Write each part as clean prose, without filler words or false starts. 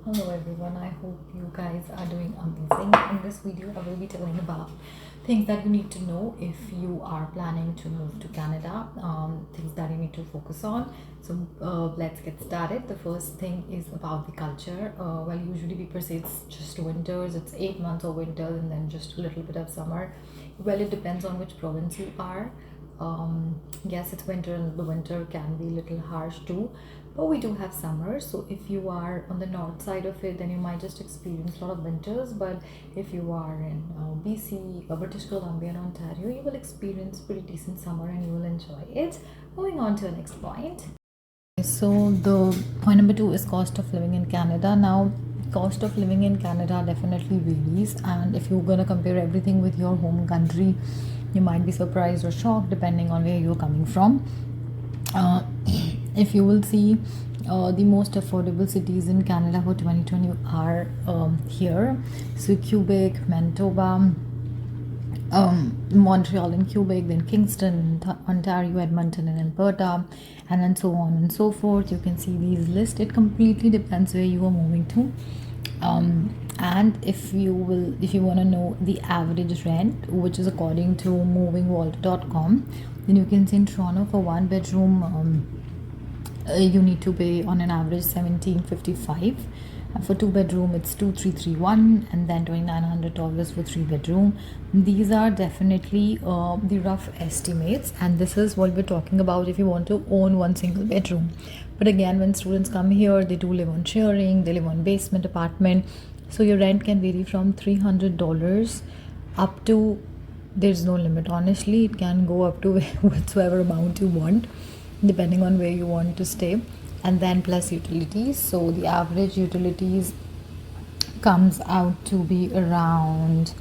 Hello everyone, I hope you guys are doing amazing. In this video, I will be telling about things that you need to know if you are planning to move to Canada, things that you need to focus on. So let's get started. The first thing is about the culture. Well, usually people say it's just winters, it's 8 months of winters and then just a little bit of summer. Well, it depends on which province you are. Yes, it's winter and the winter can be a little harsh too, but we do have summer. So if you are on the north side of it, then you might just experience a lot of winters. But if you are in BC, British Columbia and Ontario, you will experience pretty decent summer and you will enjoy it. Moving on to the next point. So the point number 2 is cost of living in Canada. Now, cost of living in Canada definitely varies, and if you're gonna compare everything with your home country, you might be surprised or shocked depending on where you're coming from. If you will see, the most affordable cities in Canada for 2020 are here. So Quebec, Manitoba, Montreal and Quebec, then Kingston, Ontario, Edmonton, and Alberta, and then so on and so forth. You can see these lists. It completely depends where you are moving to. And if you want to know the average rent, which is according to movingwalter.com, then you can see in Toronto for one bedroom, you need to pay on an average $1,755. For 2 bedroom it's $2,331, and then $2,900 for 3 bedroom. These are definitely the rough estimates, and this is what we're talking about if you want to own one single bedroom. But again, when students come here, they do live on sharing, they live on basement apartment, so your rent can vary from $300 up to, there's no limit. Honestly, it can go up to whatsoever amount you want depending on where you want to stay, and then plus utilities. So the average utilities comes out to be around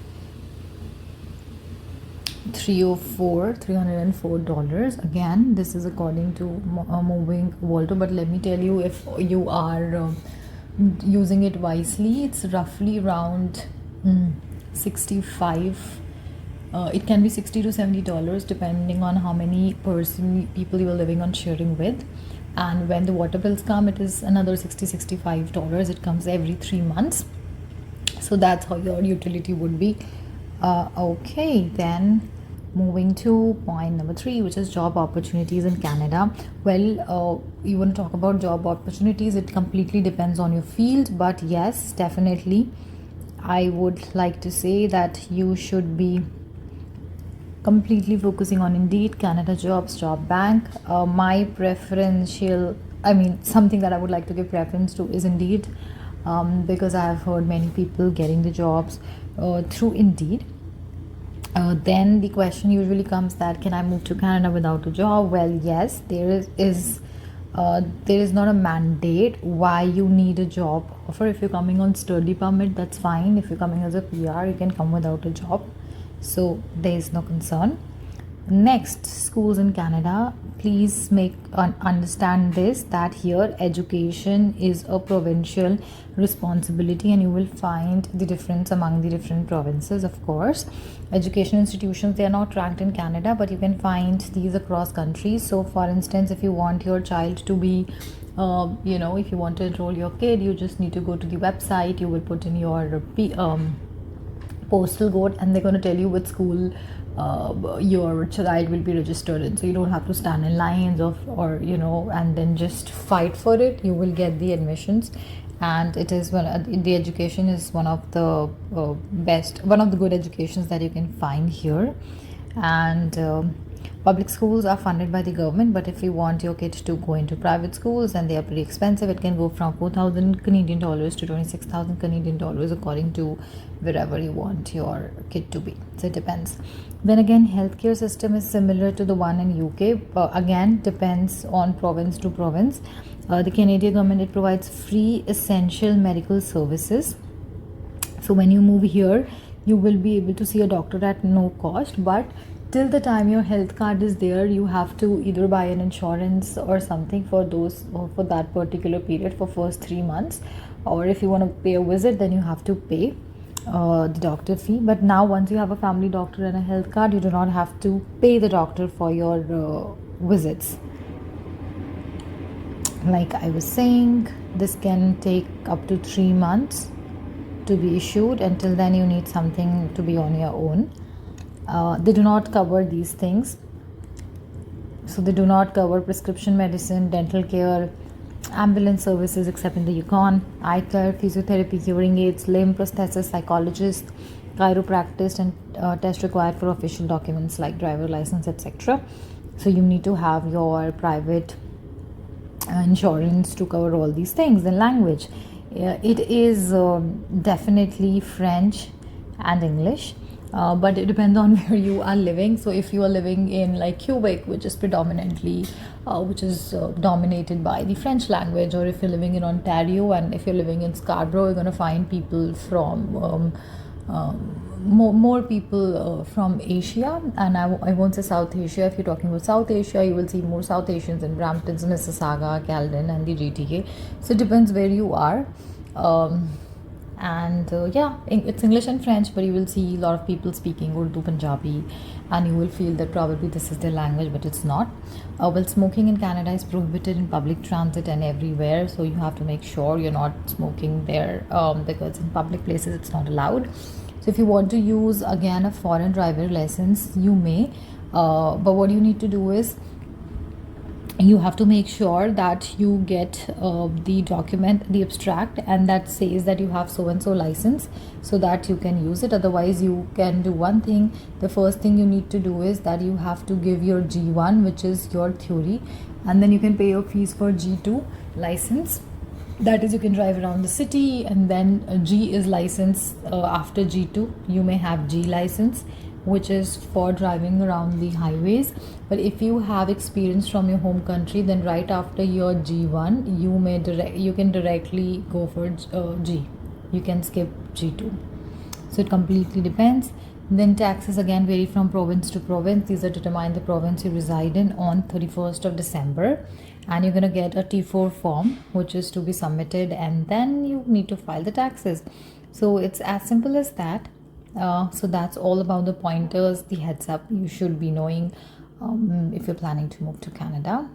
$304. Again, this is according to moving Walter, but let me tell you, if you are using it wisely, it's roughly around 65. It can be $60 to $70 depending on how many people you are living on sharing with. And when the water bills come, it is another $65. It comes every 3 months. So that's how your utility would be. Okay, then moving to point number 3, which is job opportunities in Canada. Well, you want to talk about job opportunities, it completely depends on your field, but yes, definitely I would like to say that you should be completely focusing on Indeed, Canada Jobs, Job Bank. My preferential, something that I would like to give preference to is Indeed, because I have heard many people getting the jobs through Indeed. Then the question usually comes that, can I move to Canada without a job? Well, yes, there is not a mandate why you need a job offer. If you're coming on study permit, that's fine. If you're coming as a PR, you can come without a job, so there is no concern. Next, schools in Canada, please understand this, that here education is a provincial responsibility, and you will find the difference among the different provinces. Of course, education institutions, they are not ranked in Canada, but you can find these across countries. So for instance, if you want your child to be if you want to enroll your kid, you just need to go to the website, you will put in your postal code, and they're going to tell you which school your child will be registered in. So you don't have to stand in lines and then just fight for it. You will get the admissions, and it is the education is one of the good educations that you can find here. And public schools are funded by the government, but if you want your kid to go into private schools, and they are pretty expensive, it can go from 4,000 Canadian dollars to 26,000 Canadian dollars according to wherever you want your kid to be. So it depends. Then again, healthcare system is similar to the one in UK, again depends on province to province. The Canadian government, it provides free essential medical services. So when you move here, you will be able to see a doctor at no cost, but till the time your health card is there, you have to either buy an insurance or something for that particular period for first 3 months, or if you want to pay a visit, then you have to pay the doctor fee. But now once you have a family doctor and a health card, you do not have to pay the doctor for your visits. Like I was saying, this can take up to 3 months to be issued. Until then, you need something to be on your own. They do not cover these things. So they do not cover prescription medicine, dental care, ambulance services except in the Yukon, eye care, physiotherapy, hearing aids, limb prosthesis, psychologist, chiropractic, and tests required for official documents like driver license, etc. So you need to have your private insurance to cover all these things. Then language, it is definitely French and English, but it depends on where you are living. So if you are living in like Quebec, which is predominantly dominated by the French language, or if you're living in Ontario, and if you're living in Scarborough, you're going to find people from more people from Asia, and I won't say South Asia. If you're talking about South Asia, you will see more South Asians in Brampton, Mississauga, Caledon, and the GTA. So it depends where you are. Yeah, it's English and French, but you will see a lot of people speaking Urdu, Punjabi, and you will feel that probably this is their language, but it's not. Well, smoking in Canada is prohibited in public transit and everywhere, so you have to make sure you're not smoking there, because in public places it's not allowed. So if you want to use again a foreign driver license, you may, but what you need to do is you have to make sure that you get the document, the abstract, and that says that you have so and so license, so that you can use it. Otherwise, you can do one thing. The first thing you need to do is that you have to give your G1, which is your theory, and then you can pay your fees for G2 license. That is, you can drive around the city, and then G is license. After G2 you may have G license, which is for driving around the highways. But if you have experience from your home country, then right after your G1 you can directly go for G. You can skip G2. So it completely depends. Then taxes again vary from province to province. These are determined the province you reside in on 31st of December, and you're going to get a T4 form which is to be submitted, and then you need to file the taxes. So it's as simple as that. So that's all about the pointers, the heads up you should be knowing if you're planning to move to Canada.